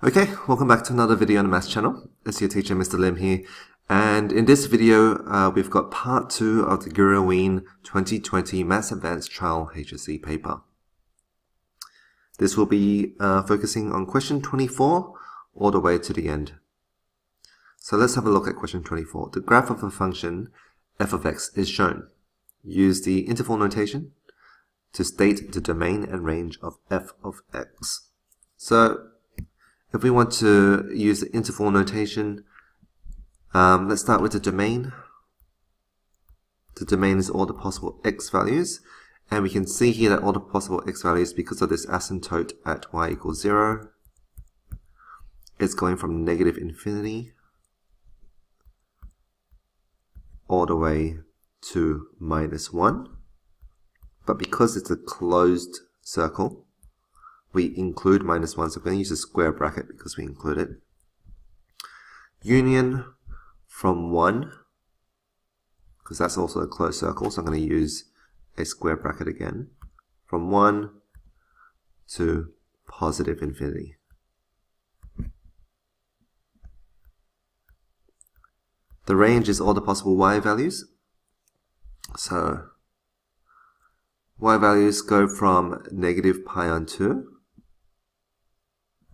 Okay, welcome back to another video on the Maths channel. It's your teacher, Mr. Lim here. And in this video, we've got part 2 of the Girraween 2020 Maths Advanced Trial HSC paper. This will be focusing on question 24 all the way to the end. So let's have a look at question 24. The graph of a function f of x is shown. Use the interval notation to state the domain and range of f of x. So if we want to use the interval notation, let's start with the domain. The domain is all the possible x values, and we can see here that all the possible x values, because of this asymptote at y equals 0, it's going from negative infinity all the way to minus 1. But because it's a closed circle, we include minus 1, so we're going to use a square bracket because we include it. Union from 1, because that's also a closed circle, so I'm going to use a square bracket again, from 1 to positive infinity. The range is all the possible y values. So y values go from negative pi on 2,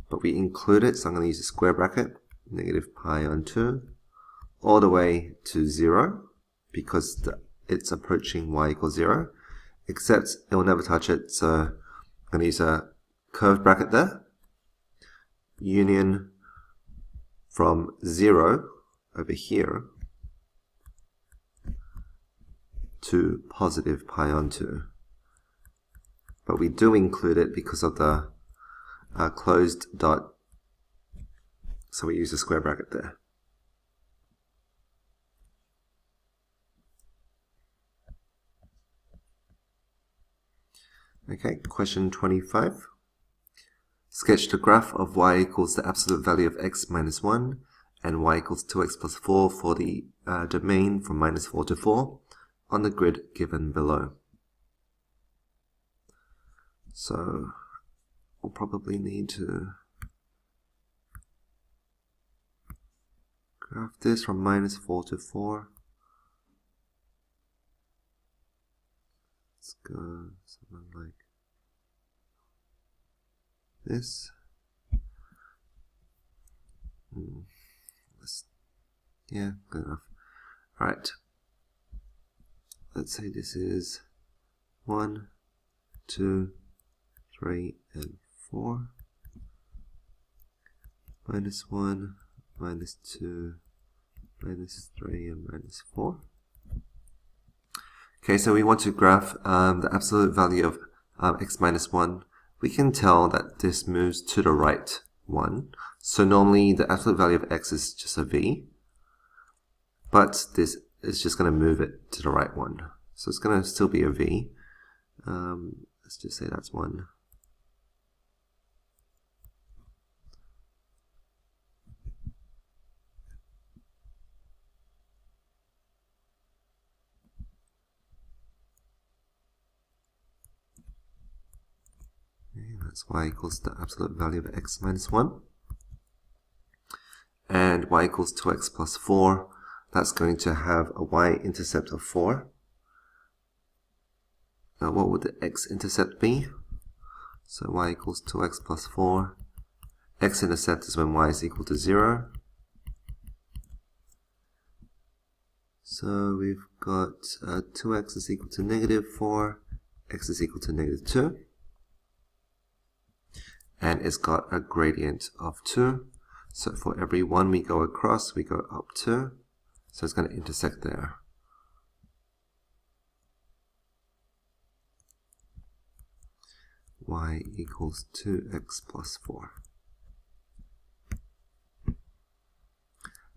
but we include it, so I'm going to use a square bracket, negative pi on 2, all the way to 0, because it's approaching y equals 0, except it will never touch it, so I'm going to use a curved bracket there. Union from 0 over here to positive pi on 2. But we do include it because of the closed dot, so we use a square bracket there. Okay, question 25. Sketch the graph of y equals the absolute value of x minus 1 and y equals 2x plus 4 for the domain from minus 4 to 4 on the grid given below. So we'll probably need to graph this from minus 4 to 4. Let's go something like this. Yeah, good enough. Alright. Let's say this is 1, 2, 3, and 4. Minus 1, minus 2, minus 3, and minus 4. Okay, so we want to graph the absolute value of x minus 1. We can tell that this moves to the right 1. So normally the absolute value of x is just a v, but this is just going to move it to the right 1. So it's going to still be a v. Let's just say that's 1. That's y equals the absolute value of x minus 1. And y equals 2x plus 4. That's going to have a y-intercept of 4. Now what would the x-intercept be? So y equals 2x plus 4. X-intercept is when y is equal to 0. So we've got 2x is equal to negative 4. X is equal to negative 2. And it's got a gradient of 2. So for every 1 we go across, we go up 2. So it's going to intersect there. Y equals 2x plus 4.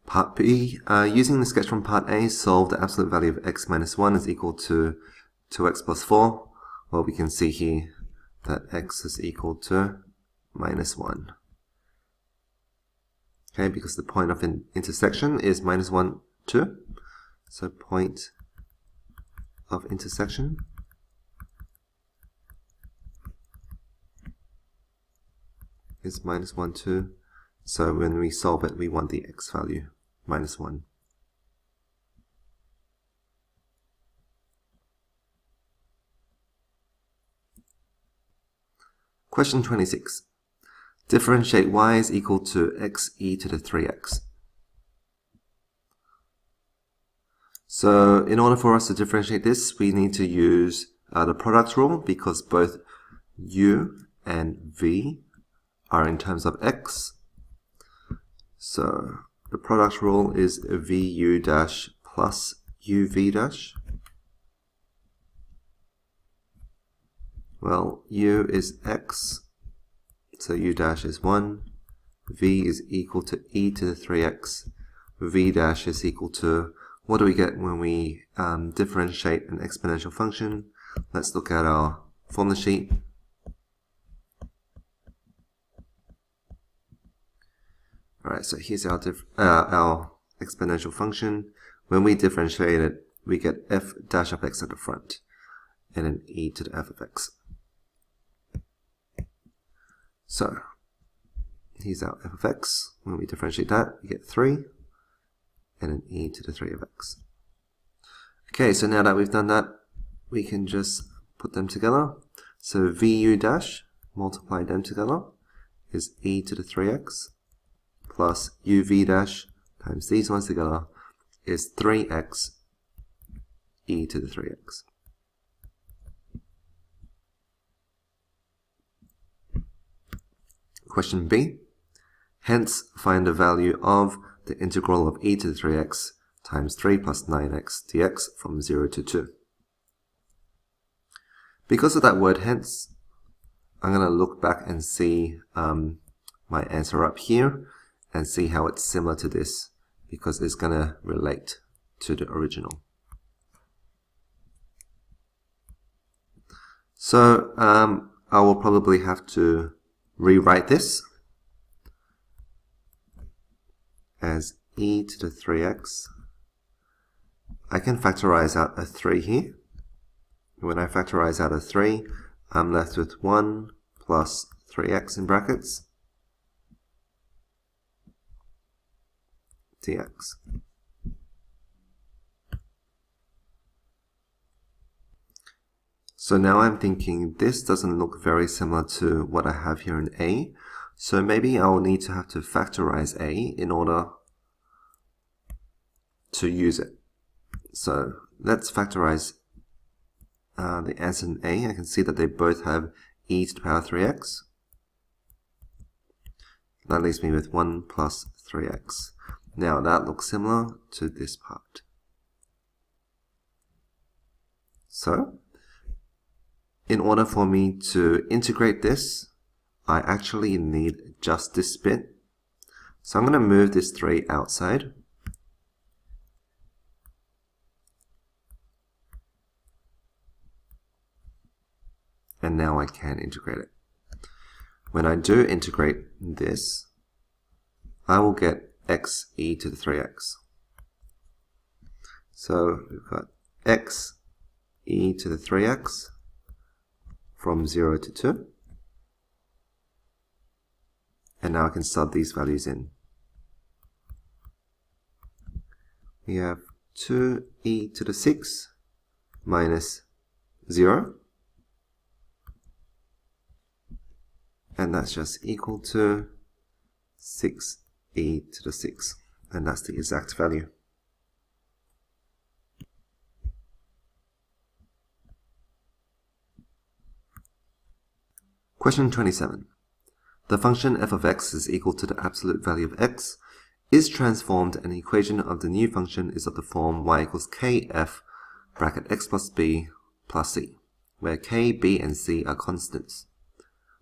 Part B, using the sketch from part A, solve the absolute value of x minus 1 is equal to 2x plus 4. Well, we can see here that x is equal to minus 1. Okay, because the point of intersection is minus 1, 2. So point of intersection is minus 1, 2. So when we solve it, we want the x value minus 1. Question 26. Differentiate y is equal to x e to the 3x. So in order for us to differentiate this, we need to use the product rule, because both u and v are in terms of x. So the product rule is vu dash plus uv dash. Well, u is x, so u dash is 1, v is equal to e to the 3x, v dash is equal to, what do we get when we differentiate an exponential function? Let's look at our formula sheet. Alright, so here's our exponential function. When we differentiate it, we get f dash of x at the front, and then e to the f of x. So here's our f of x. When we differentiate that, we get 3, and then e to the 3 of x. Okay, so now that we've done that, we can just put them together. So vu dash, multiply them together, is e to the 3x, plus uv dash times these ones together is 3x e to the 3x. Question B. Hence, find the value of the integral of e to the 3x times 3 plus 9x dx from 0 to 2. Because of that word hence, I'm going to look back and see my answer up here and see how it's similar to this, because it's going to relate to the original. So I will probably have to rewrite this as e to the 3x. I can factorize out a 3 here. When I factorize out a 3, I'm left with 1 plus 3x in brackets dx. So now I'm thinking this doesn't look very similar to what I have here in a, so maybe I'll need to have to factorize a in order to use it. So let's factorize the answer in a. I can see that they both have e to the power 3x. That leaves me with 1 plus 3x. Now that looks similar to this part. So in order for me to integrate this, I actually need just this bit. So I'm going to move this 3 outside. And now I can integrate it. When I do integrate this, I will get x e to the 3x. So we've got x e to the 3x from 0 to 2. And now I can sub these values in. We have 2e to the 6 minus 0. And that's just equal to 6e to the 6. And that's the exact value. Question 27. The function f of x is equal to the absolute value of x is transformed, and the equation of the new function is of the form y equals kf bracket x plus b plus c, where k, b, and c are constants.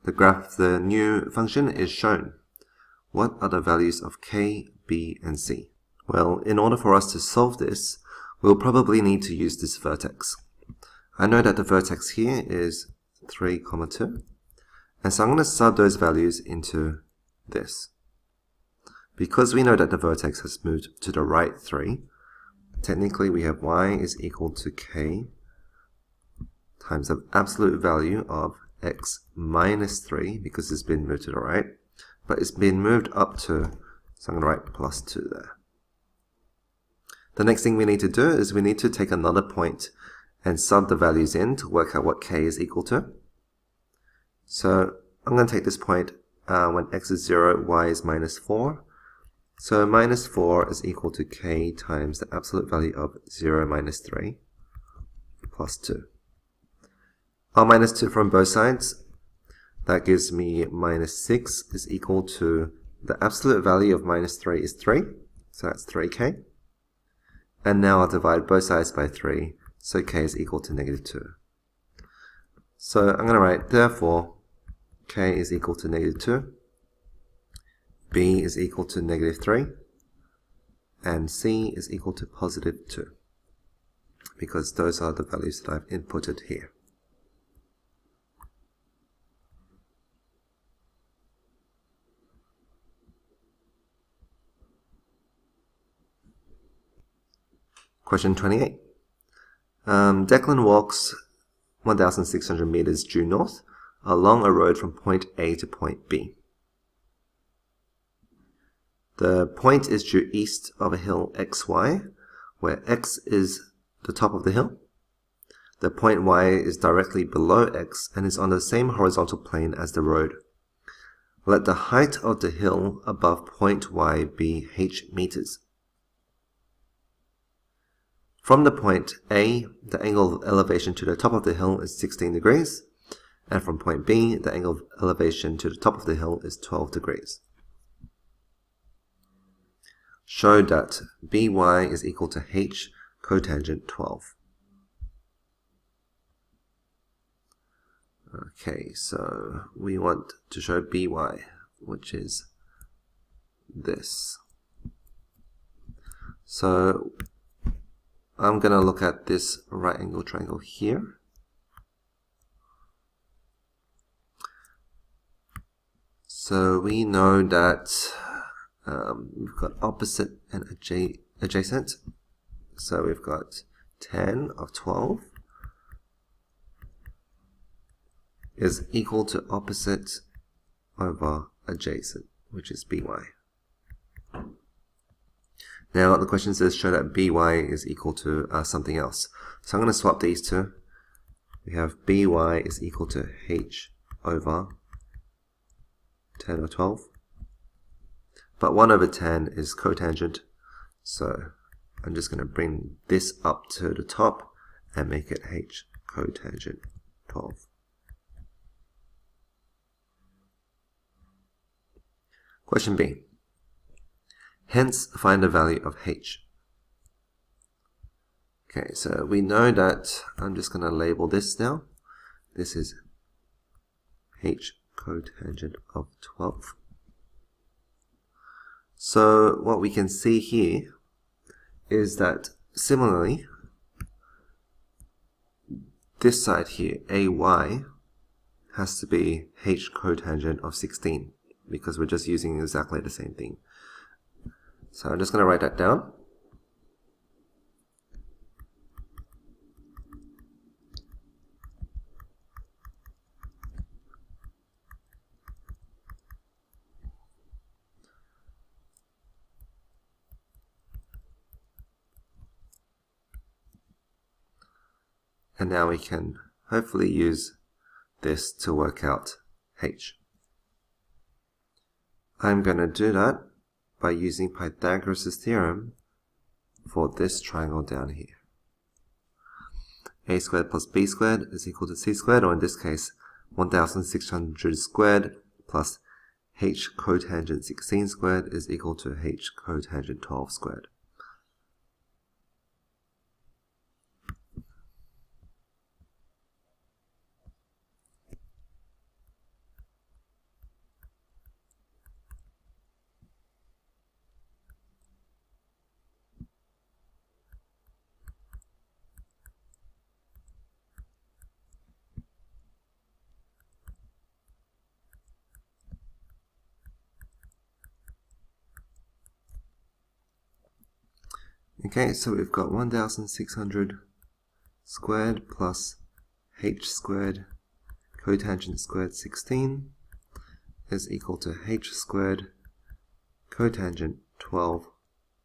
The graph of the new function is shown. What are the values of k, b, and c? Well, in order for us to solve this, we'll probably need to use this vertex. I know that the vertex here is 3, 2. And so I'm going to sub those values into this. Because we know that the vertex has moved to the right 3, technically we have y is equal to k times the absolute value of x minus 3, because it's been moved to the right, but it's been moved up 2, so I'm going to write plus 2 there. The next thing we need to do is we need to take another point and sub the values in to work out what k is equal to. So I'm going to take this point when x is 0, y is minus 4. So minus 4 is equal to k times the absolute value of 0 minus 3 plus 2. I'll minus 2 from both sides. That gives me minus 6 is equal to the absolute value of minus 3 is 3. So that's 3k. And now I'll divide both sides by 3. So k is equal to negative 2. So I'm going to write, therefore, k is equal to negative 2. B is equal to negative 3, and C is equal to positive 2, because those are the values that I've inputted here. Question 28. Declan walks 1,600 meters due north along a road from point A to point B. The point is due east of a hill xy, where x is the top of the hill. The point y is directly below x and is on the same horizontal plane as the road. Let the height of the hill above point y be h meters. From the point A, the angle of elevation to the top of the hill is 16 degrees, and from point B, the angle of elevation to the top of the hill is 12 degrees. Show that by is equal to h cotangent 12. Okay, so we want to show by, which is this. So I'm going to look at this right angle triangle here. So we know that we've got opposite and adjacent. So we've got tan of 12 is equal to opposite over adjacent, which is by. Now the question says show that by is equal to something else. So I'm going to swap these two. We have by is equal to h over 10 or 12. But 1 over 10 is cotangent, so I'm just going to bring this up to the top and make it h cotangent 12. Question B. Hence, find the value of h. Okay, so we know that I'm just going to label this now. This is h cotangent of 12. So what we can see here is that similarly, this side here, AY, has to be h cotangent of 16 because we're just using exactly the same thing. So I'm just going to write that down. And now we can hopefully use this to work out h. I'm going to do that by using Pythagoras' theorem for this triangle down here. A squared plus b squared is equal to c squared, or in this case 1,600 squared plus h cotangent 16 squared is equal to h cotangent 12 squared. Okay, so we've got 1,600 squared plus h squared cotangent squared 16 is equal to h squared cotangent 12,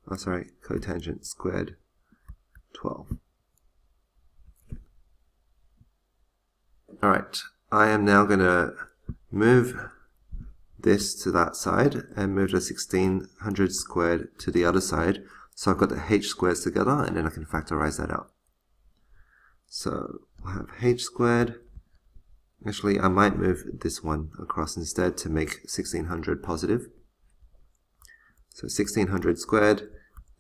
cotangent squared 12. Alright, I am now going to move this to that side and move the 1600 squared to the other side. So I've got the h squares together, and then I can factorize that out. So we'll have h squared. Actually, I might move this one across instead to make 1600 positive. So 1600 squared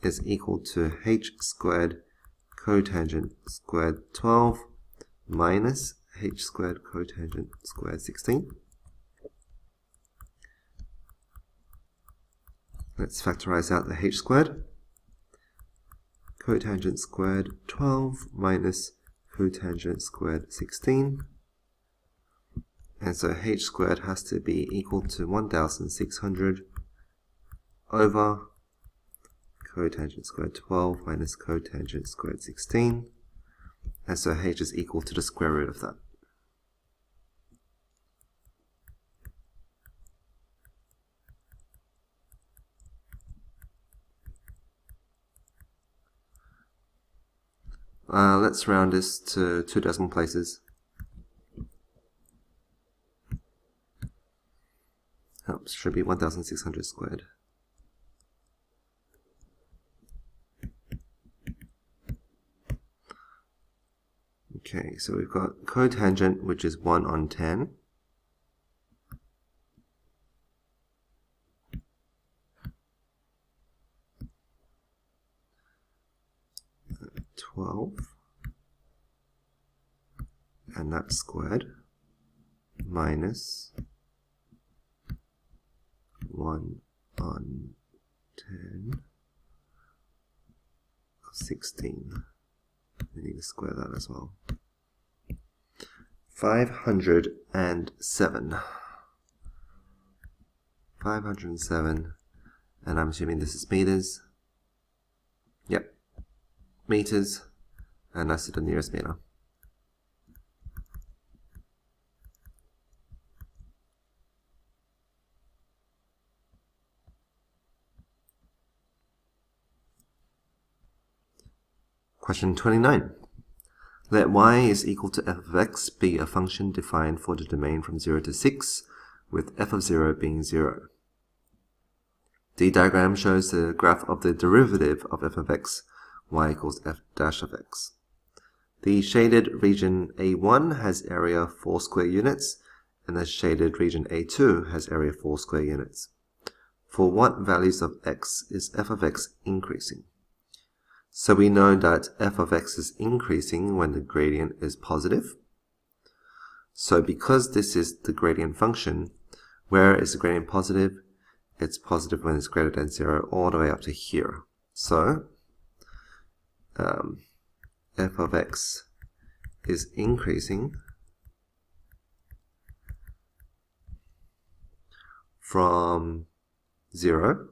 is equal to h squared cotangent squared 12 minus h squared cotangent squared 16. Let's factorize out the h squared. Cotangent squared 12 minus cotangent squared 16. And so h squared has to be equal to 1600 over cotangent squared 12 minus cotangent squared 16. And so h is equal to the square root of that. Let's round this to 2 decimal places. Oops, should be 1600 squared. Okay, so we've got cotangent, which is 1 on 10. And that's squared minus 1 on 10 of 16. We need to square that as well. 507. 507, and I'm assuming this is meters. Yep, meters, and that's the nearest meter. Question 29. Let y is equal to f of x be a function defined for the domain from 0 to 6, with f of 0 being 0. The diagram shows the graph of the derivative of f of x, y equals f dash of x. The shaded region A1 has area 4 square units, and the shaded region A2 has area 4 square units. For what values of x is f of x increasing? So we know that f of x is increasing when the gradient is positive. So because this is the gradient function, where is the gradient positive? It's positive when it's greater than 0 all the way up to here. So f of x is increasing from 0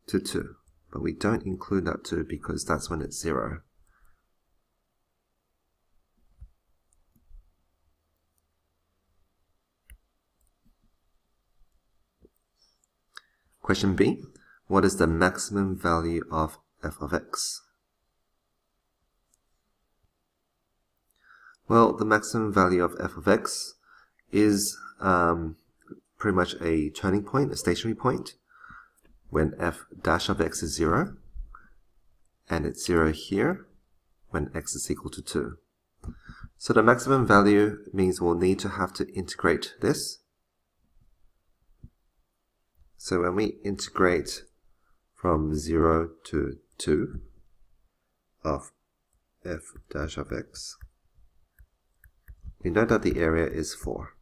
to 2, but we don't include that 2 because that's when it's 0. Question B. What is the maximum value of f of x? Well, the maximum value of f of x is pretty much a turning point, a stationary point, when f dash of x is 0, and it's 0 here when x is equal to 2. So the maximum value means we'll need to have to integrate this. So when we integrate from 0 to 2 of f dash of x, we know that the area is 4.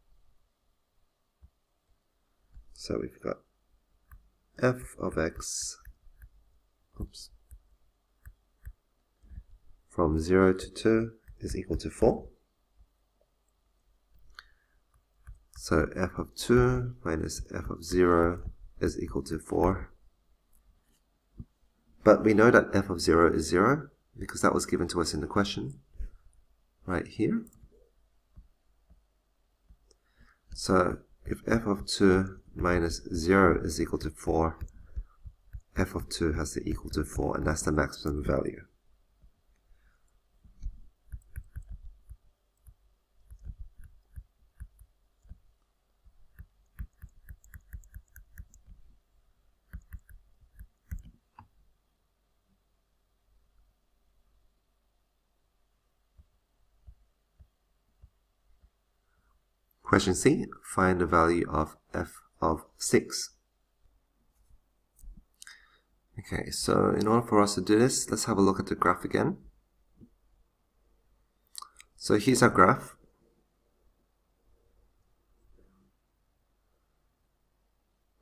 So we've got f of x from 0 to 2 is equal to 4. So f of 2 minus f of 0 is equal to 4. But we know that f of 0 is 0 because that was given to us in the question right here. So if f of 2 minus 0 is equal to 4, f of 2 has to equal to 4, and that's the maximum value. Question C, find the value of f of 6. Okay, so in order for us to do this, let's have a look at the graph again. So here's our graph.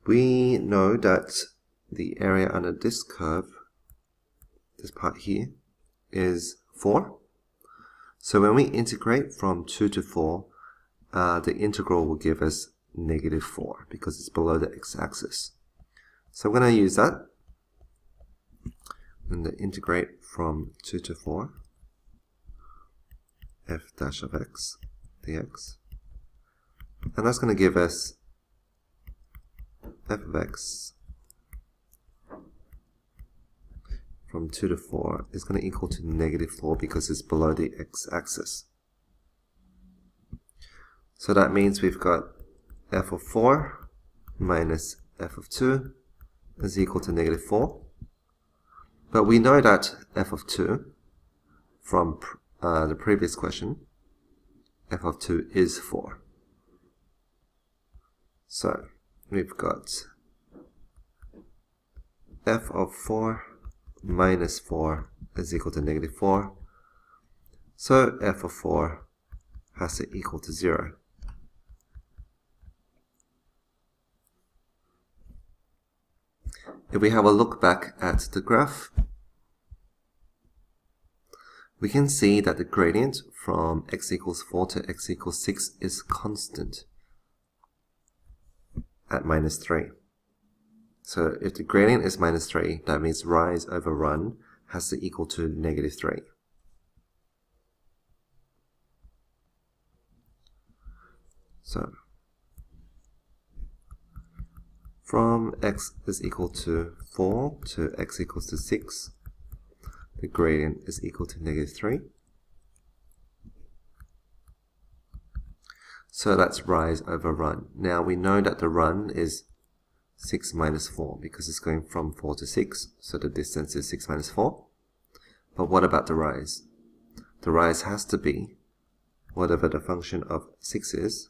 We know that the area under this curve, this part here, is 4. So when we integrate from 2 to 4, the integral will give us -4 because it's below the x-axis. So I'm going to use that and integrate from 2 to 4 f dash of x dx, and that's going to give us f of x from 2 to 4 is going to equal to -4 because it's below the x-axis. So that means we've got f of 4 minus f of 2 is equal to -4. But we know that f of 2 from the previous question, f of 2 is 4. So we've got f of 4 minus 4 is equal to -4. So f of 4 has to equal to 0. If we have a look back at the graph, we can see that the gradient from x equals 4 to x equals 6 is constant at -3. So if the gradient is -3, that means rise over run has to equal to -3. So from x is equal to 4 to x equals to 6, the gradient is equal to -3. So that's rise over run. Now we know that the run is 6 minus 4 because it's going from 4 to 6, so the distance is 6 minus 4. But what about the rise? The rise has to be whatever the function of 6 is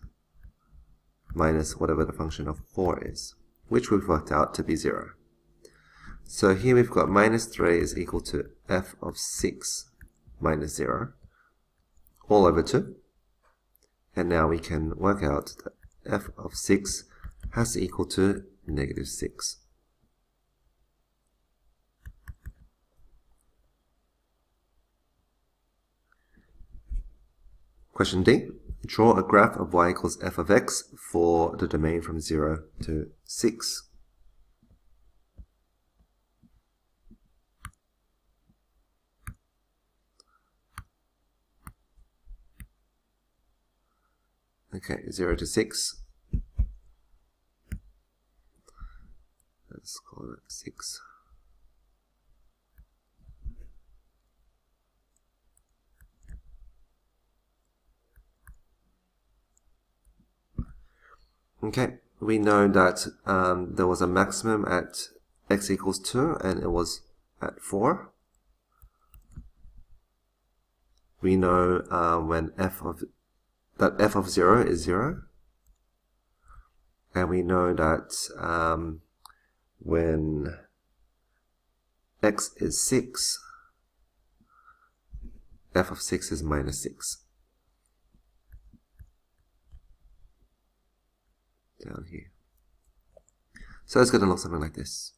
minus whatever the function of 4 is, which we've worked out to be 0. So here we've got -3 is equal to f of 6 minus 0 all over 2. And now we can work out that f of 6 has to equal to -6. Question D. Draw a graph of y equals f of x for the domain from 0 to 6. Okay, 0 to 6. Let's call it 6. Okay, we know that there was a maximum at x equals 2 and it was at 4. We know when f of 0 is 0. And we know that when x is 6, f of 6 is -6. Down here. So it's going to look something like this.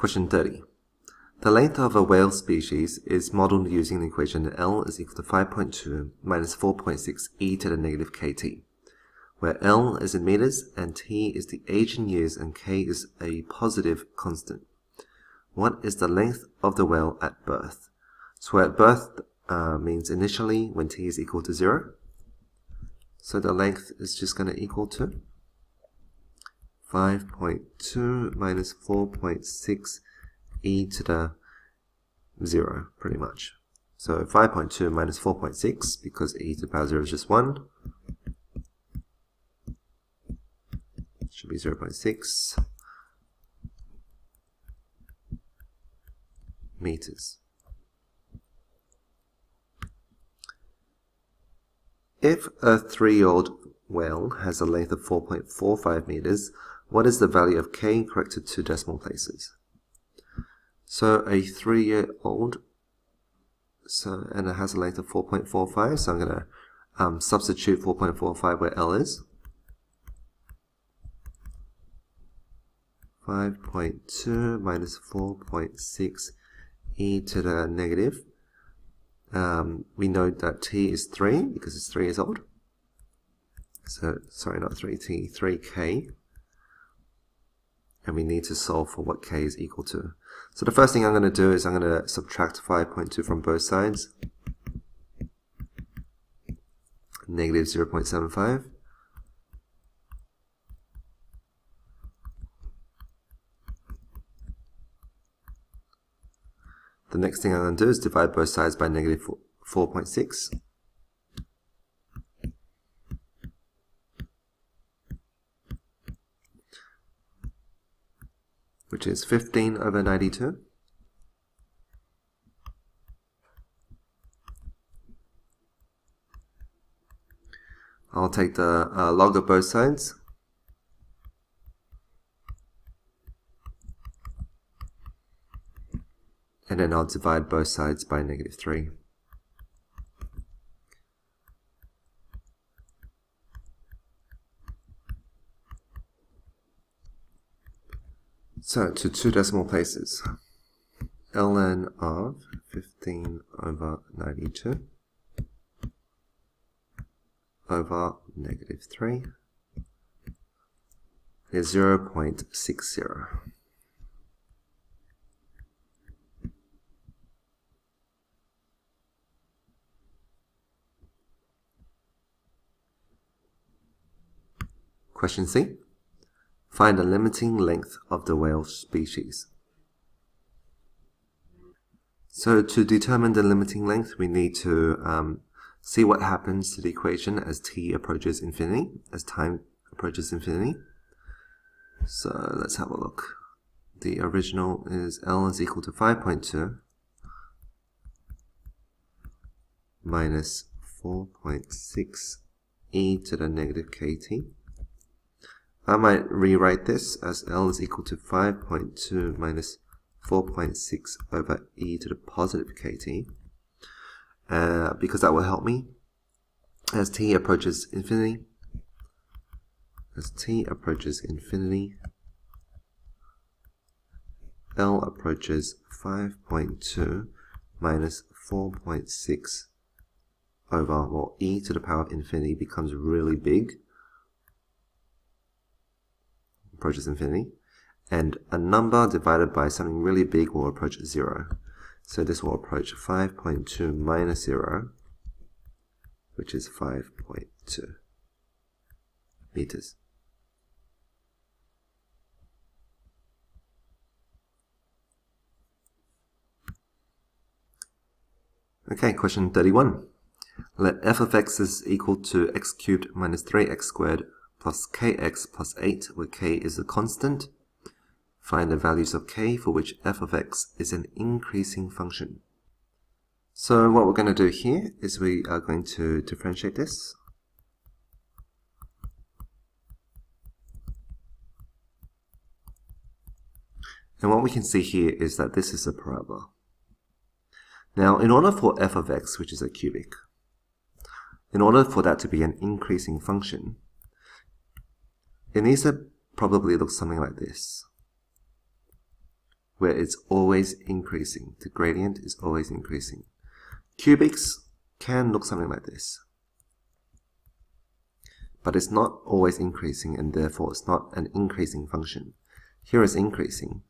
Question 30. The length of a whale species is modeled using the equation L is equal to 5.2 minus 4.6 e to the negative kt, where L is in meters and t is the age in years and k is a positive constant. What is the length of the whale at birth? So at birth means initially when t is equal to 0. So the length is just going to equal to 5.2 minus 4.6 e to the 0, pretty much. So 5.2 minus 4.6, because e to the power 0 is just 1, should be 0.6 meters. If a 3-year-old whale has a length of 4.45 meters, what is the value of k corrected to decimal places? So a 3-year-old, and it has a length of 4.45, so I'm going to substitute 4.45 where L is. 5.2 minus 4.6 e to the negative. We know that t is 3 because it's 3 years old. So, sorry, not 3t, 3k. And we need to solve for what k is equal to. So the first thing I'm going to do is I'm going to subtract 5.2 from both sides. Negative 0.75. The next thing I'm going to do is divide both sides by negative 4.6. Which is 15 over 92. I'll take the log of both sides. And then I'll divide both sides by negative 3. So to 2 decimal places, ln of 15 over 92 over negative 3 is 0.60. Question C. Find the limiting length of the whale species. So to determine the limiting length, we need to see what happens to the equation as t approaches infinity, as time approaches infinity. So let's have a look. The original is L is equal to 5.2 minus 4.6 e to the negative kt. I might rewrite this as L is equal to 5.2 minus 4.6 over e to the positive kt, because that will help me as t approaches infinity. As t approaches infinity, L approaches 5.2 minus 4.6 over, well, e to the power of infinity becomes really big. Approaches infinity, and a number divided by something really big will approach 0. So this will approach 5.2 minus 0, which is 5.2 meters. Okay, question 31. Let f of x is equal to x cubed minus 3x squared plus kx plus 8, where k is a constant. Find the values of k for which f of x is an increasing function. So what we're going to do here is we are going to differentiate this. And what we can see here is that this is a parabola. Now, in order for f of x, which is a cubic, in order for that to be an increasing function, it needs to probably look something like this. where it's always increasing. The gradient is always increasing. Cubics can look something like this. But it's not always increasing, and therefore it's not an increasing function. Here it's increasing,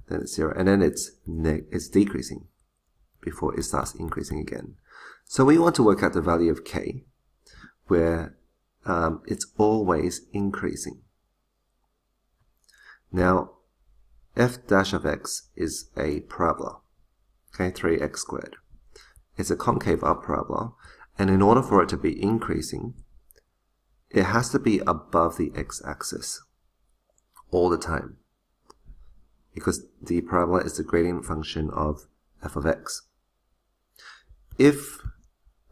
then it's 0, and then it's decreasing before it starts increasing again. So we want to work out the value of k, where it's always increasing. Now, f dash of x is a parabola, okay, 3x squared. It's a concave up parabola, and in order for it to be increasing, it has to be above the x-axis all the time, because the parabola is the gradient function of f of x. If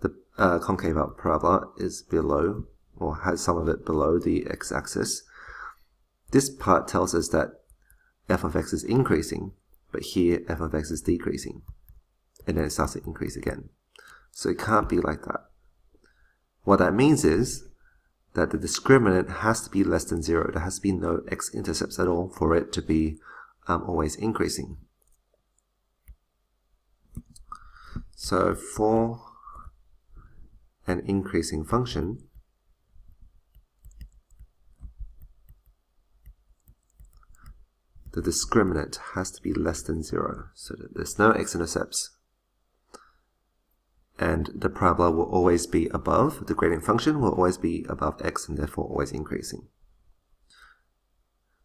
the concave up parabola is below, or has some of it below the x-axis, this part tells us that f of x is increasing, but here f of x is decreasing, and then it starts to increase again. So it can't be like that. What that means is that the discriminant has to be less than 0. There has to be no x-intercepts at all for it to be always increasing. So for an increasing function, the discriminant has to be less than 0, so that there's no x-intercepts. And the parabola will always be above, the gradient function will always be above x, and therefore always increasing.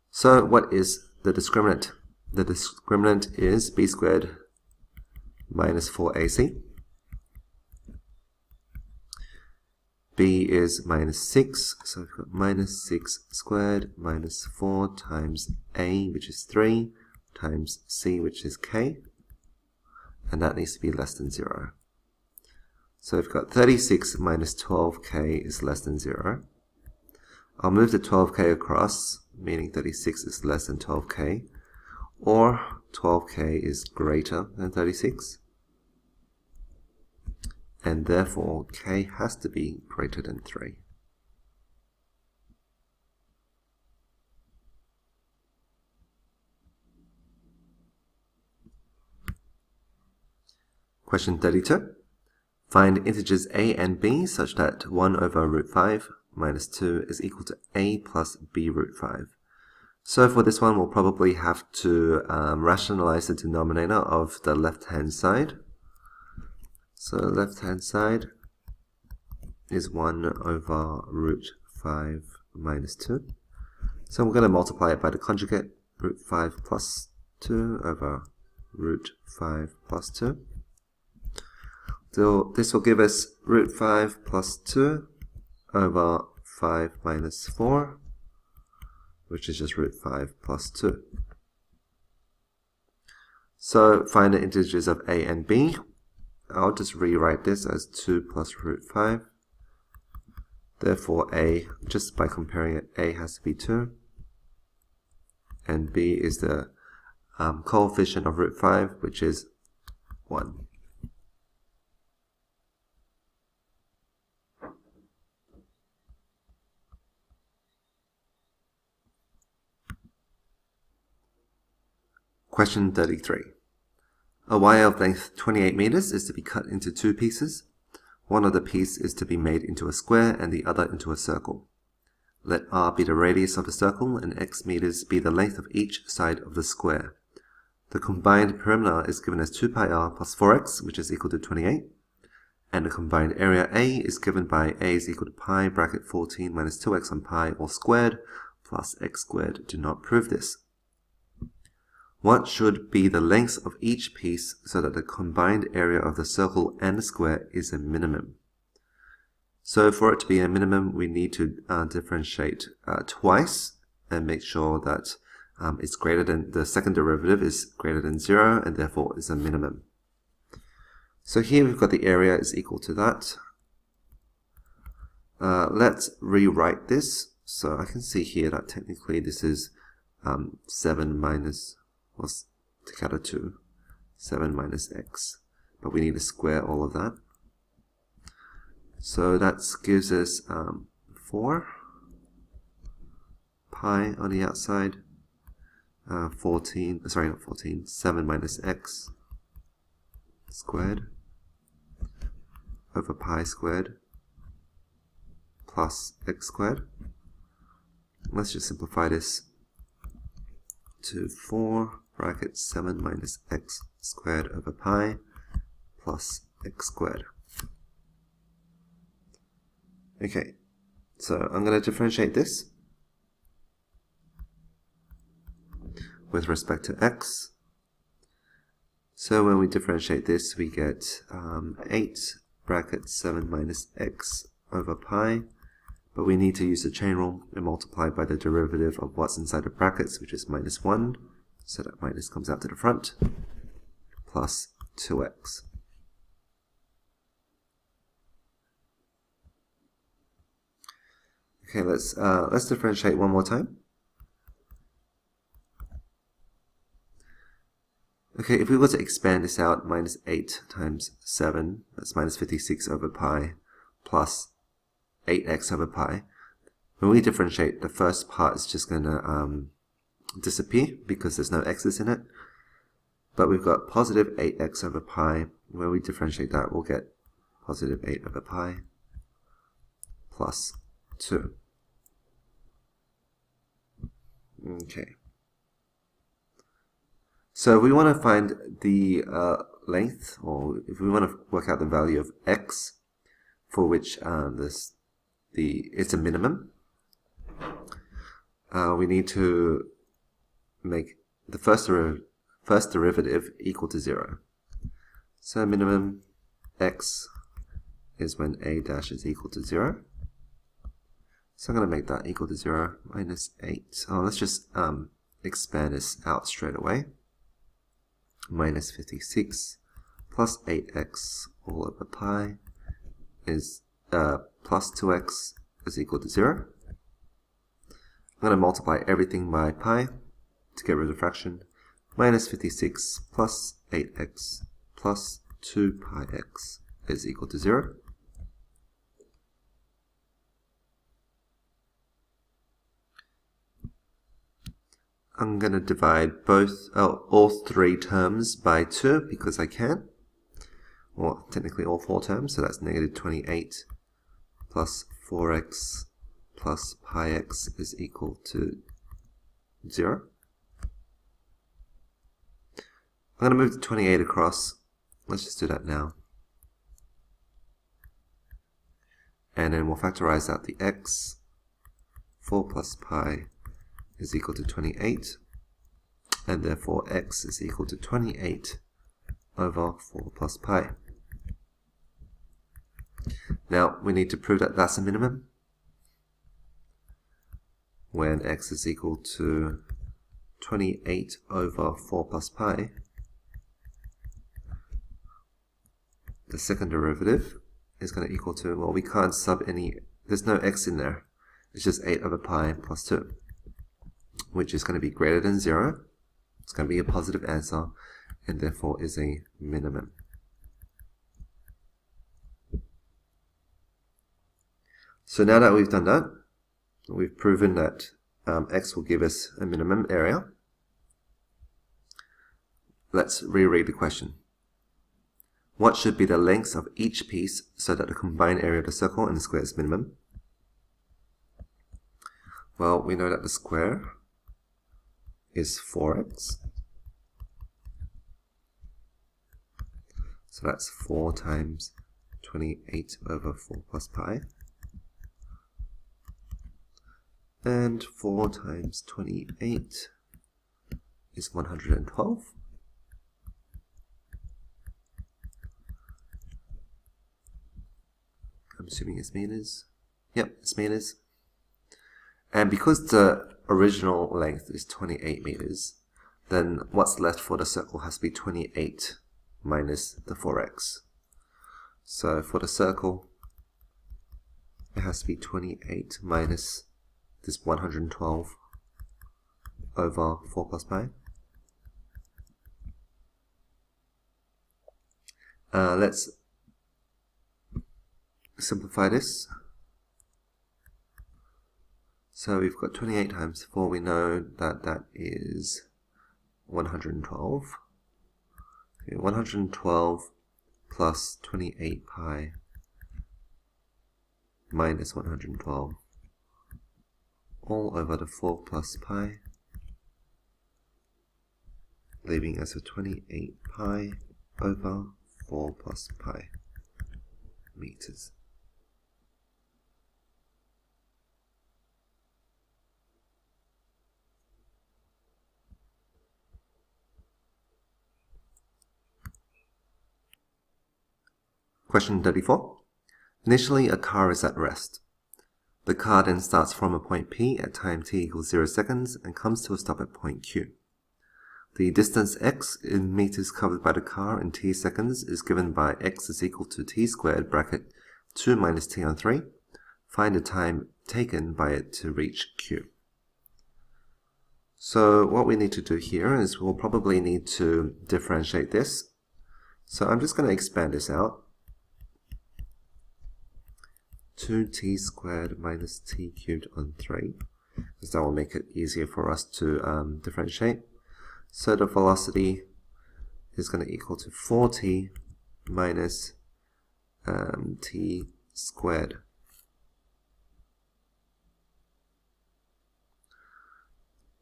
So what is the discriminant? The discriminant is b squared minus 4ac. b is minus 6, so we've got minus 6 squared minus 4 times a, which is 3, times c, which is k, and that needs to be less than 0. So we've got 36 minus 12k is less than 0. I'll move the 12k across, meaning 36 is less than 12k, or 12k is greater than 36. And therefore, k has to be greater than 3. Question 32. Find integers a and b such that 1 over root 5 minus 2 is equal to a plus b root 5. So for this one, we'll probably have to rationalize the denominator of the left-hand side. So left-hand side is 1 over root 5 minus 2. So we're going to multiply it by the conjugate, root 5 plus 2 over root 5 plus 2. So this will give us root 5 plus 2 over 5 minus 4, which is just root 5 plus 2. So find the integers of a and b. I'll just rewrite this as 2 plus root 5. Therefore a, just by comparing it, a has to be 2. And b is the coefficient of root 5, which is 1. Question 33. A wire of length 28 meters is to be cut into 2 pieces. One of the pieces is to be made into a square and the other into a circle. Let r be the radius of the circle and x meters be the length of each side of the square. The combined perimeter is given as 2 pi r plus 4x, which is equal to 28. And the combined area A is given by A is equal to pi bracket 14 minus 2x on pi all squared plus x squared. Do not prove this. What should be the lengths of each piece so that the combined area of the circle and the square is a minimum? So for it to be a minimum, we need to differentiate twice and make sure that it's greater than, the second derivative is greater than 0 and therefore is a minimum. So here we've got the area is equal to that. Let's rewrite this. So I can see here that technically this is 7 minus, what's together 2, 7 minus x. But we need to square all of that. So that gives us 4 pi on the outside, 7 minus x squared over pi squared plus x squared. Let's just simplify this to 4 brackets 7 minus x squared over pi plus x squared. Okay, so I'm going to differentiate this with respect to x. So when we differentiate this, we get 8 brackets 7 minus x over pi, but we need to use the chain rule and multiply by the derivative of what's inside the brackets, which is minus 1, so that minus comes out to the front, plus 2x. Okay, let's differentiate one more time. Okay, if we were to expand this out, minus 8 times 7, that's minus 56 over pi, plus 8x over pi. When we differentiate, the first part is just going to disappear because there's no x's in it. But we've got positive 8x over pi. When we differentiate that, we'll get positive 8 over pi plus 2. Okay. So if we want to find the length, or if we want to work out the value of x, for which it's a minimum, we need to make the first derivative equal to 0. So minimum x is when a dash is equal to 0. So I'm going to make that equal to 0, minus 8. Oh, let's just expand this out straight away. Minus 56 plus 8x all over pi is plus 2x is equal to 0. I'm going to multiply everything by pi to get rid of the fraction. Minus 56 plus 8x plus 2 pi x is equal to 0. I'm going to divide all 3 terms by 2 because I can. Well, technically all 4 terms, so that's negative 28 plus 4x plus pi x is equal to 0. I'm going to move the 28 across. Let's just do that now. And then we'll factorize out the x. 4 plus pi is equal to 28, and therefore x is equal to 28 over 4 plus pi. Now we need to prove that that's a minimum when x is equal to 28 over 4 plus pi. The second derivative is going to equal to, well, we can't sub any, there's no x in there, it's just 8 over pi plus 2. Which is going to be greater than 0. It's going to be a positive answer, and therefore is a minimum. So now that we've done that, we've proven that x will give us a minimum area. Let's reread the question. What should be the lengths of each piece so that the combined area of the circle and the square is minimum? Well, we know that the square is 4x. So that's 4 times 28 over 4 plus pi. And 4 times 28 is 112. I'm assuming it's meters. Yep, it's meters. And because the original length is 28 meters, then what's left for the circle has to be 28 minus the 4x. So for the circle, it has to be 28 minus this 112 over 4 plus pi. Let's simplify this. So we've got 28 times 4, we know that that is 112. Okay, 112 plus 28 pi minus 112 all over the 4 plus pi, leaving us with 28 pi over 4 plus pi meters. Question 34. Initially, a car is at rest. The car then starts from a point P at time t equals 0 seconds and comes to a stop at point Q. The distance x in meters covered by the car in t seconds is given by x is equal to t squared bracket 2 minus t on 3. Find the time taken by it to reach Q. So what we need to do here is we'll probably need to differentiate this. So I'm just going to expand this out. 2t squared minus t cubed on 3, because that will make it easier for us to differentiate. So the velocity is going to equal to 4t minus t squared.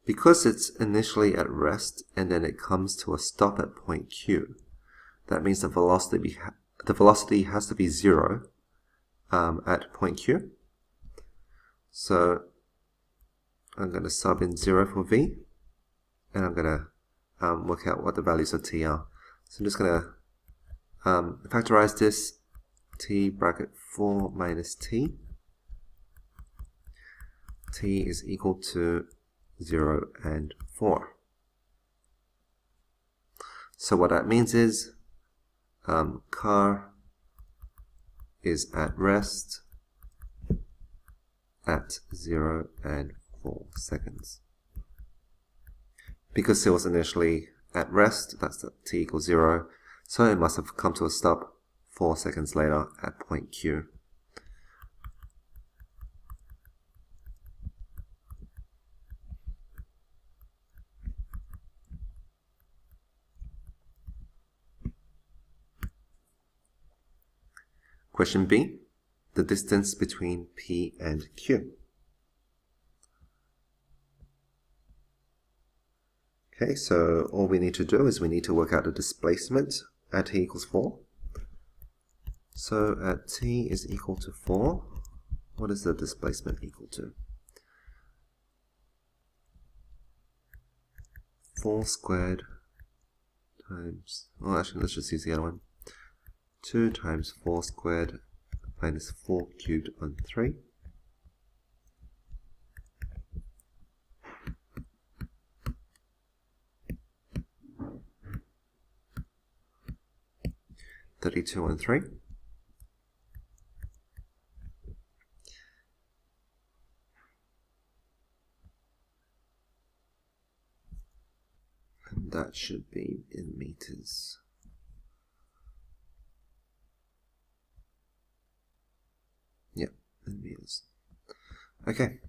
Because it's initially at rest and then it comes to a stop at point Q, that means the velocity has to be 0 at point Q. So I'm going to sub in 0 for v, and I'm going to work out what the values of t are. So I'm just going to factorize this. T bracket 4 minus t. T is equal to 0 and 4. So what that means is car is at rest at 0 and 4 seconds. Because it was initially at rest, that's t equals 0, so it must have come to a stop 4 seconds later at point Q. Question B, the distance between P and Q. Okay, so all we need to do is we need to work out the displacement at t equals 4. So at t is equal to 4, what is the displacement equal to? 4 squared times, oh actually let's just use the other one. 2 times 4 squared minus 4 cubed on 3. (32 on 3). And that should be in meters. Yep, in meters. Okay.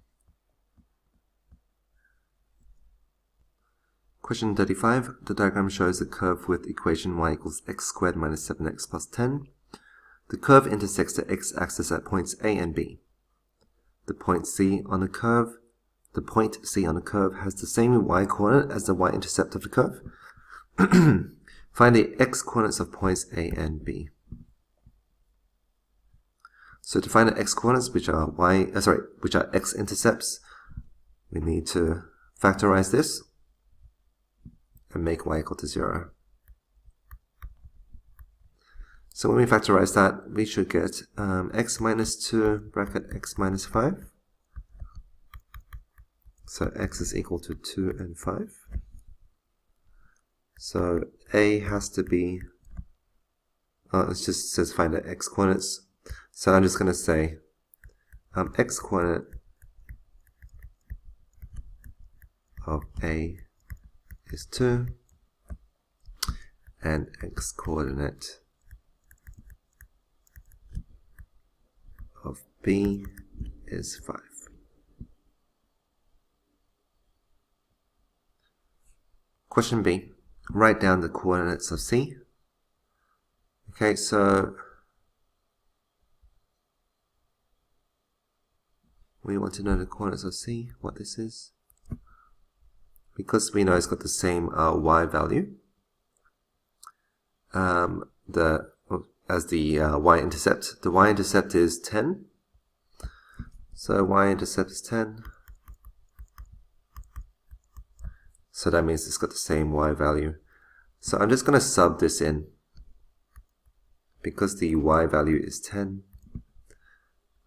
Question 35. The diagram shows a curve with equation y equals x squared minus 7x plus 10. The curve intersects the x-axis at points A and B. The point C on the curve has the same y-coordinate as the y-intercept of the curve. Find the x-coordinates of points A and B. So to find the x-coordinates, which are x-intercepts, we need to factorize this and make y equal to 0. So when we factorize that, we should get x minus 2 bracket x minus 5. So x is equal to 2 and 5. So a has to be, it just says find the x coordinates. So I'm just going to say x coordinate of a is 2 and x coordinate of b is 5. Question B. Write down the coordinates of C. Okay, so we want to know the coordinates of C, what this is. Because we know it's got the same y value as the y-intercept. The y-intercept is 10. So y-intercept is 10. So that means it's got the same y value. So I'm just going to sub this in. Because the y value is 10, I'm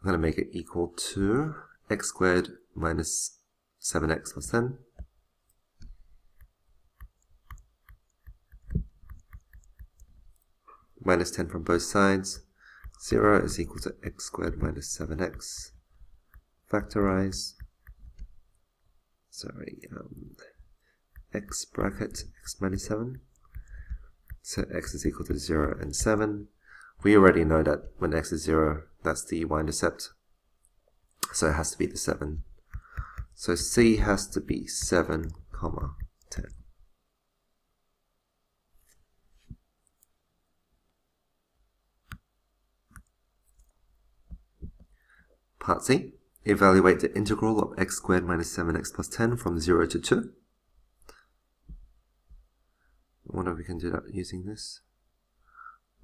going to make it equal to x squared minus 7x plus 10. Minus 10 from both sides. 0 is equal to x squared minus 7x. Factorize. X bracket x minus 7. So x is equal to 0 and 7. We already know that when x is 0, that's the y-intercept. So it has to be the 7. So C has to be 7, 10. Part C. Evaluate the integral of x squared minus 7x plus 10 from 0 to 2. I wonder if we can do that using this.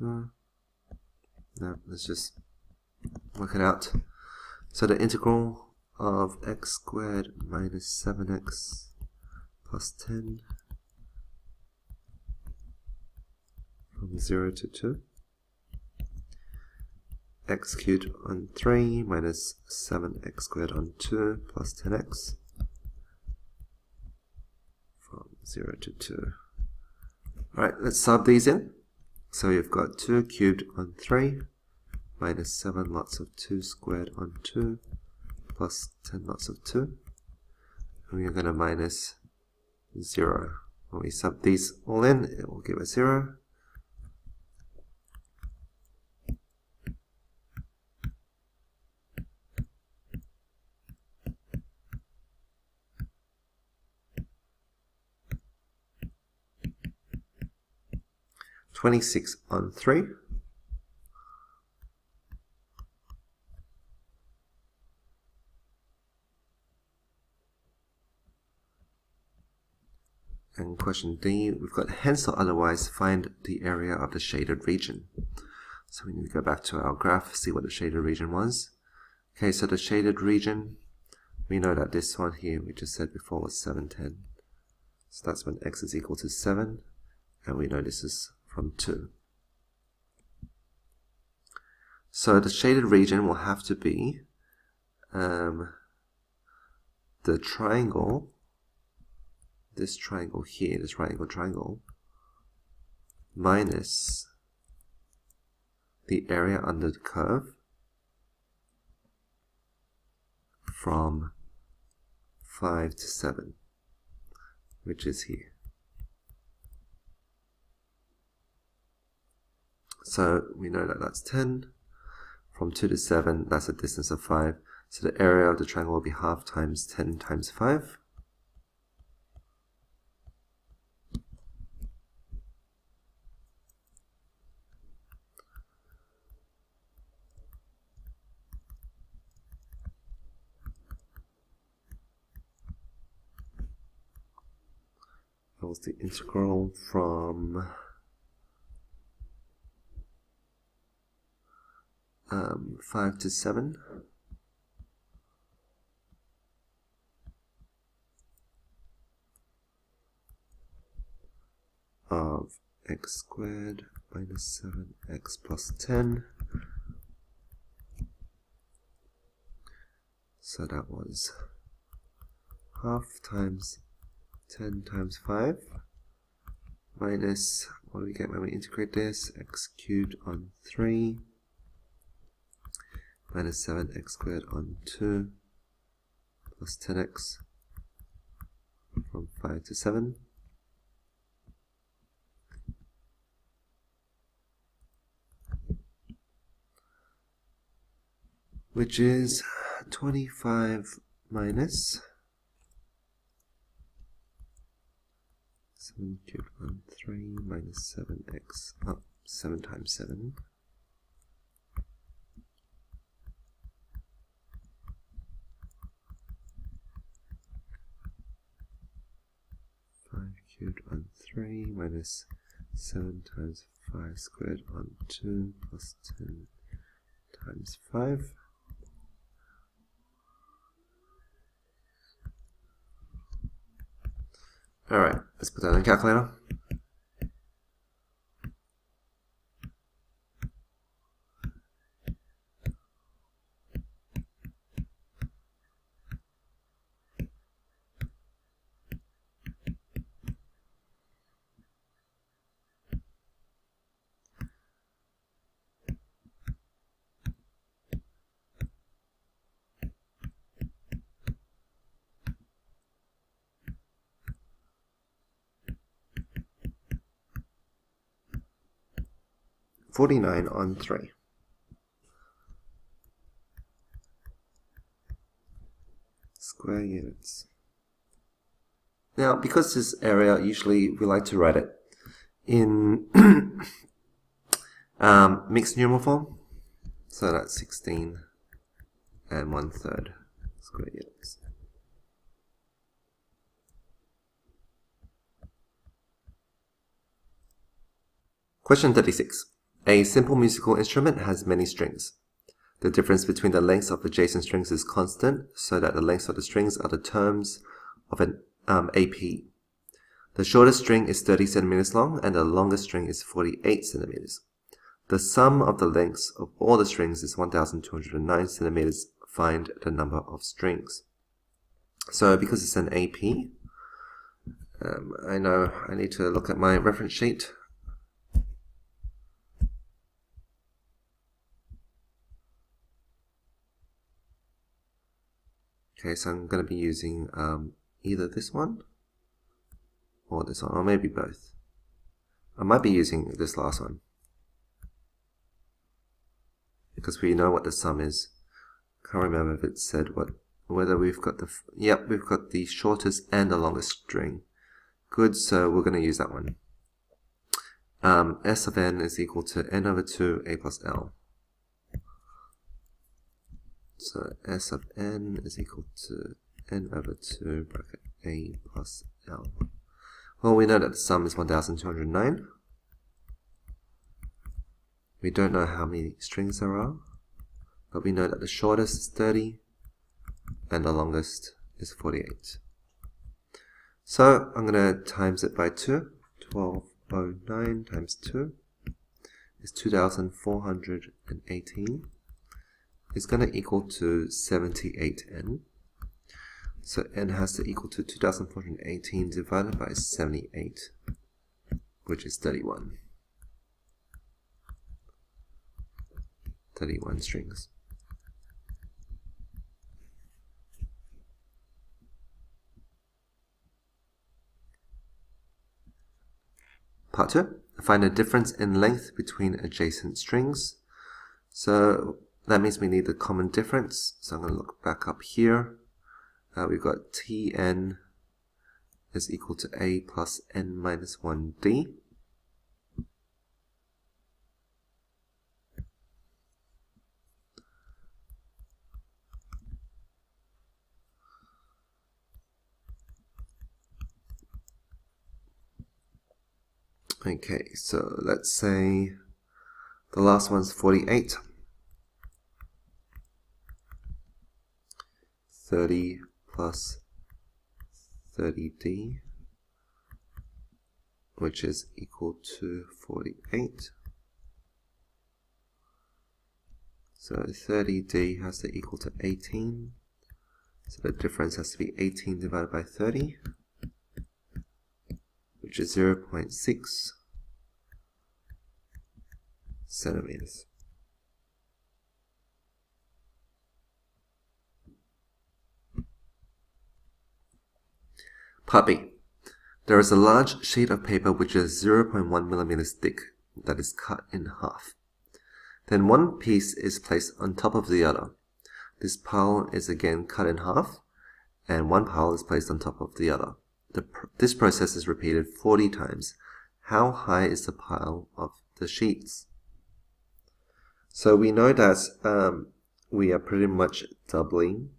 No, let's just work it out. So the integral of x squared minus 7x plus 10 from 0 to 2. X cubed on 3 minus 7x squared on 2 plus 10x from 0 to 2. Alright, let's sub these in. So you've got 2 cubed on 3 minus 7 lots of 2 squared on 2 plus 10 lots of 2. And we're going to minus 0. When we sub these all in, it will give us 0. (26 on 3). And question D, we've got hence or otherwise find the area of the shaded region. So we need to go back to our graph, see what the shaded region was. Okay, so the shaded region, we know that this one here, we just said before, was 7, 10. So that's when x is equal to 7, and we know this is from 2. So the shaded region will have to be the triangle, this triangle here, this right angle triangle, minus the area under the curve from 5 to 7, which is here. So we know that that's 10. From 2 to 7, that's a distance of 5. So the area of the triangle will be half times 10 times 5. That was the integral from 5 to 7. Of x squared minus 7x plus 10. So that was half times 10 times 5 minus, what do we get when we integrate this? X cubed on 3 minus 7x squared on 2 plus 10x from 5 to 7. Which is 25 minus 7 cubed on 3 minus 7x, 7 times 7. 5 cubed on 3 minus 7 times 5 squared on 2 plus 10 times 5. Alright, let's put that in the calculator. $49 on 3. Square units. Now, because this area, usually we like to write it in mixed numeral form. So that's 16 and 1/3 square units. Question 36. A simple musical instrument has many strings. The difference between the lengths of adjacent strings is constant, so that the lengths of the strings are the terms of an AP. The shortest string is 30 centimeters long, and the longest string is 48 centimeters. The sum of the lengths of all the strings is 1,209 centimeters. Find the number of strings. So because it's an AP, I know I need to look at my reference sheet. Okay, so I'm going to be using either this one or this one, or maybe both. I might be using this last one because we know what the sum is. Can't remember if it said whether we've got the, yep, we've got the shortest and the longest string. Good, so we're going to use that one. S of n is equal to n over 2 a plus l. So S of n is equal to n over 2 bracket a plus l. Well, we know that the sum is 1,209. We don't know how many strings there are, but we know that the shortest is 30 and the longest is 48. So I'm going to times it by 2. 1209 times 2 is 2,418. Is going to equal to 78n. So n has to equal to 2,418 divided by 78, which is 31. 31 strings. Part 2. Find the difference in length between adjacent strings. So that means we need the common difference. So I'm going to look back up here. We've got Tn is equal to a plus n minus 1d. Okay, so let's say the last one's 48. 30 plus 30d, which is equal to 48. So 30d has to equal to 18. So the difference has to be 18 divided by 30, which is 0.6 centimeters. Part B. There is a large sheet of paper which is 0.1 millimeters thick that is cut in half. Then one piece is placed on top of the other. This pile is again cut in half, and one pile is placed on top of the other. this process is repeated 40 times. How high is the pile of the sheets? So we know that we are pretty much doubling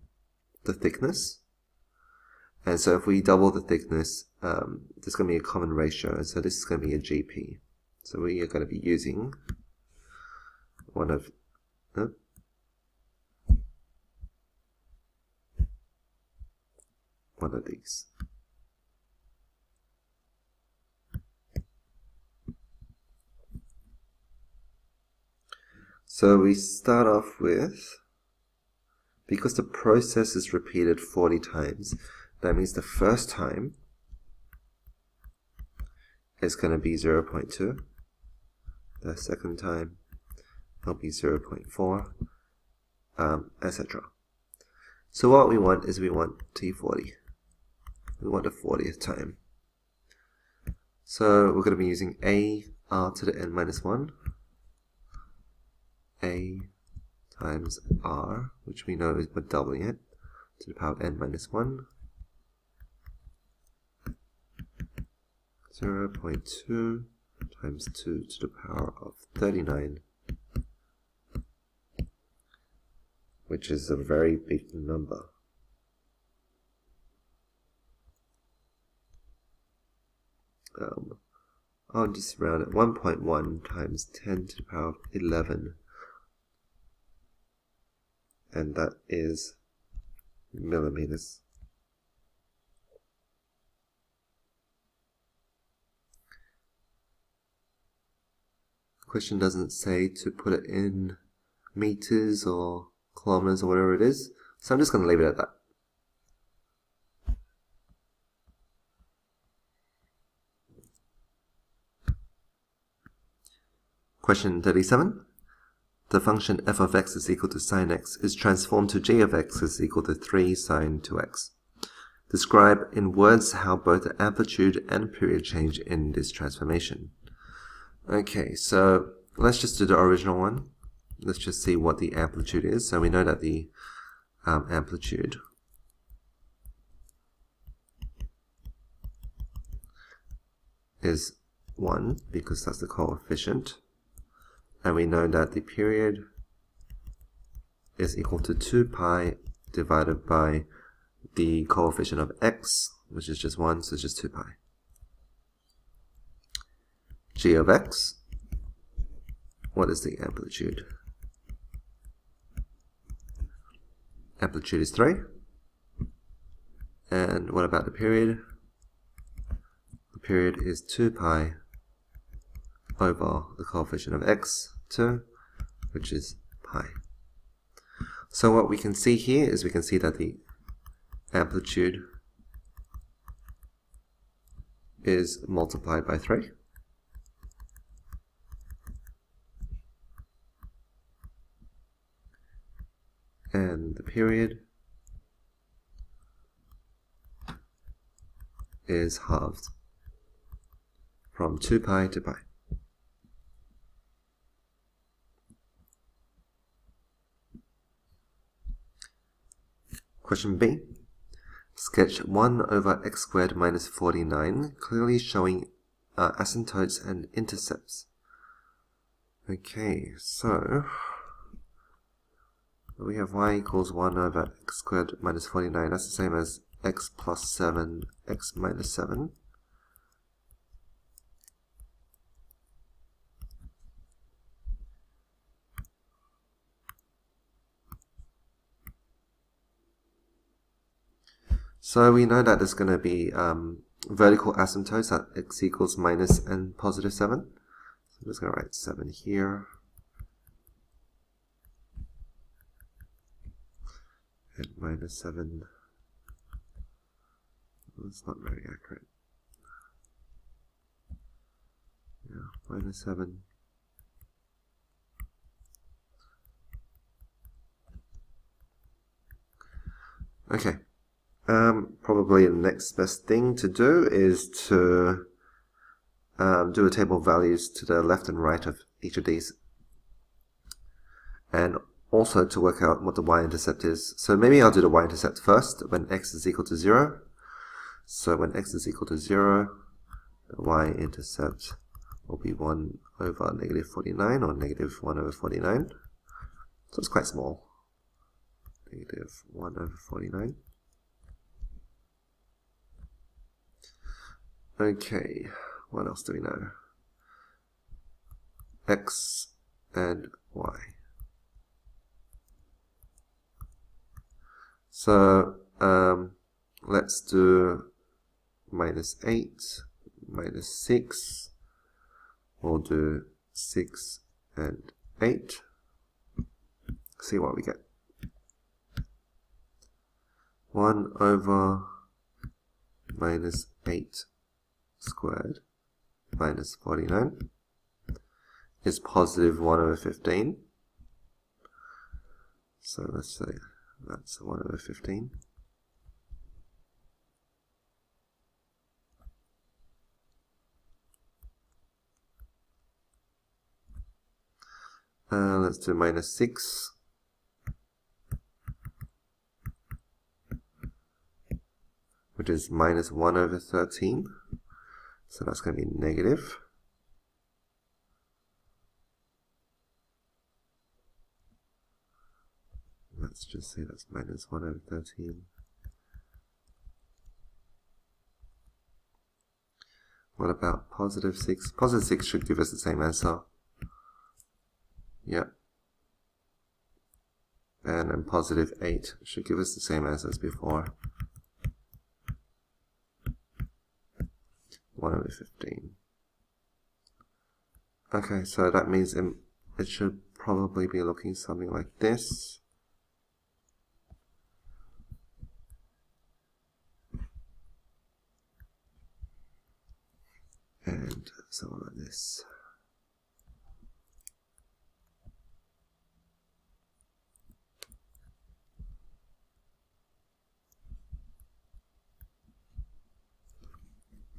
the thickness. And so if we double the thickness, there's going to be a common ratio. And so this is going to be a GP. So we are going to be using one of these. So we start off with, because the process is repeated 40 times, that means the first time is going to be 0.2. The second time will be 0.4, etc. So what we want is we want T40. We want the 40th time. So we're going to be using a r to the n minus 1. A times r, which we know is we're doubling it, to the power of n minus 1. 0.2 times 2 to the power of 39, which is a very big number. I'll just round it. 1.1 times 10 to the power of 11, and that is millimeters. The question doesn't say to put it in meters or kilometers or whatever it is, so I'm just going to leave it at that. Question 37. The function f of x is equal to sine x is transformed to g of x is equal to 3 sine 2x. Describe in words how both the amplitude and period change in this transformation. Okay, so let's just do the original one. Let's just see what the amplitude is. So we know that the amplitude is 1 because that's the coefficient. And we know that the period is equal to 2 pi divided by the coefficient of x, which is just 1, so it's just 2 pi. G of x, what is the amplitude? Amplitude is 3. And what about the period? The period is 2 pi over the coefficient of x, 2, which is pi. So what we can see here is we can see that the amplitude is multiplied by 3. And the period is halved from 2 pi to pi. Question B. Sketch 1 over x squared minus 49, clearly showing asymptotes and intercepts. Okay, so we have y equals 1 over x squared minus 49. That's the same as x plus 7, x minus 7. So we know that there's going to be vertical asymptotes at x equals minus and positive 7. So I'm just going to write 7 here. And minus 7. That's not very accurate. Yeah, minus 7. Okay. Probably the next best thing to do is to do a table of values to the left and right of each of these, and also to work out what the y-intercept is. So maybe I'll do the y-intercept first when x is equal to 0. So when x is equal to 0, the y-intercept will be 1 over negative 49 or negative 1 over 49. So it's quite small. Negative 1 over 49. Okay, what else do we know? X and y. So let's do minus 8, minus 6. We'll do 6 and 8. See what we get. 1 over minus 8 squared minus 49 is positive 1 over 15. So let's say that's 1 over 15. Let's do minus 6. Which is minus 1 over 13. So that's going to be negative. Let's just say that's minus 1 over 13. What about positive 6? Positive 6 should give us the same answer. Yep. And then positive 8 should give us the same answer as before. 1 over 15. Okay, so that means it should probably be looking something like this. And something like this.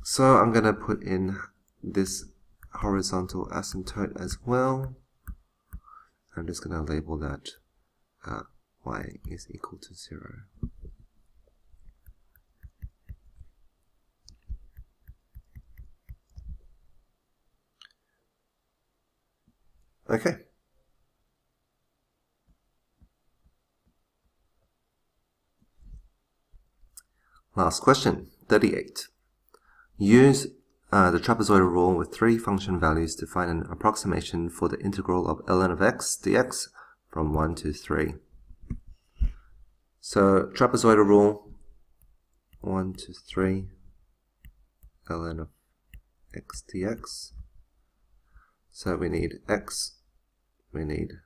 So I'm going to put in this horizontal asymptote as well. I'm just going to label that y is equal to 0. Okay. Last question, 38. Use the trapezoidal rule with 3 function values to find an approximation for the integral of ln of x dx from 1 to 3. So trapezoidal rule, 1 to 3, ln of x dx. So we need x, we need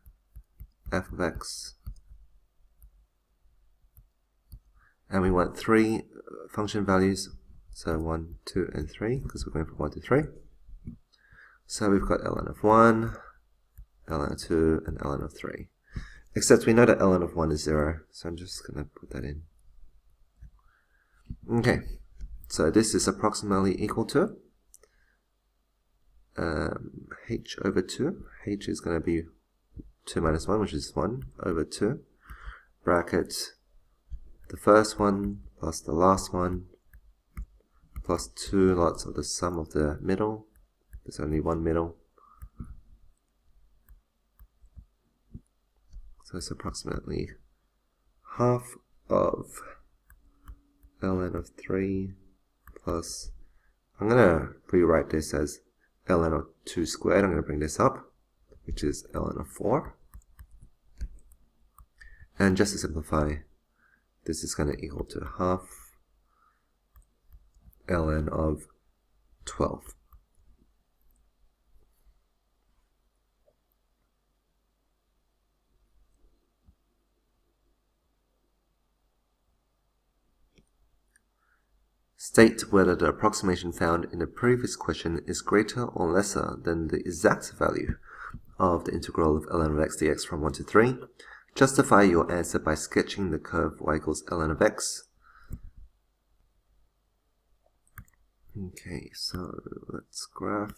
f of x, and we want 3 function values. So 1, 2, and 3, because we're going from 1 to 3. So we've got ln of 1, ln of 2, and ln of 3. Except we know that ln of 1 is 0, so I'm just going to put that in. Okay, so this is approximately equal to h over 2. H is going to be 2 minus 1, which is 1, over 2, bracket the first one plus the last one, plus 2 lots of the sum of the middle. There's only one middle. So it's approximately half of ln of 3 plus, I'm going to rewrite this as ln of 2 squared. I'm going to bring this up, which is ln of 4. And just to simplify, this is going to equal to half ln of 12. State whether the approximation found in the previous question is greater or lesser than the exact value of the integral of ln of x dx from 1 to 3. Justify your answer by sketching the curve y equals ln of x. Okay, so let's graph.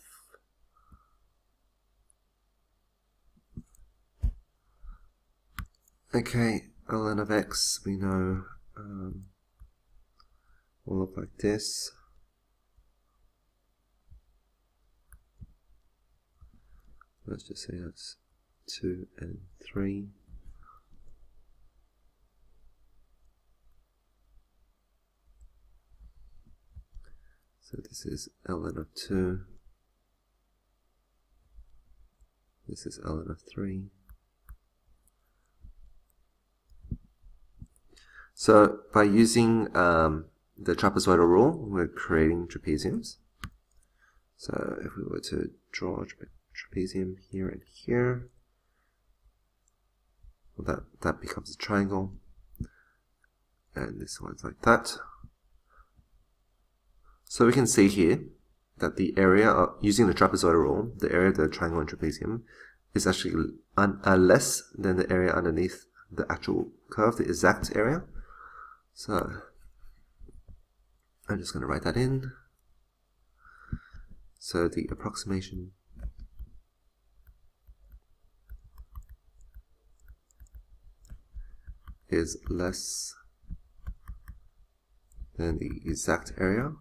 Okay, ln of x, we know will look like this. Let's just say that's 2 and 3. So this is ln of 2. This is ln of 3. So by using the trapezoidal rule, we're creating trapeziums. So if we were to draw a trapezium here and here, well, that becomes a triangle, and this one's like that. So we can see here that the area, using the trapezoidal rule, the area of the triangle and trapezium is actually less than the area underneath the actual curve, the exact area. So I'm just going to write that in. So the approximation is less than the exact area.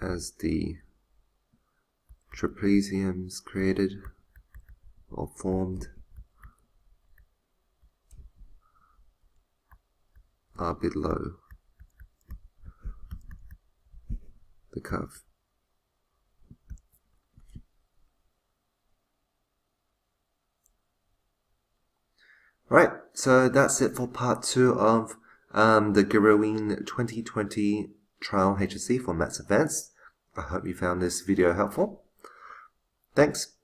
As the trapeziums created or formed are below the curve. Right, so that's it for part 2 of the Girraween 2020 Trial HSC for Maths Advanced. I hope you found this video helpful. Thanks.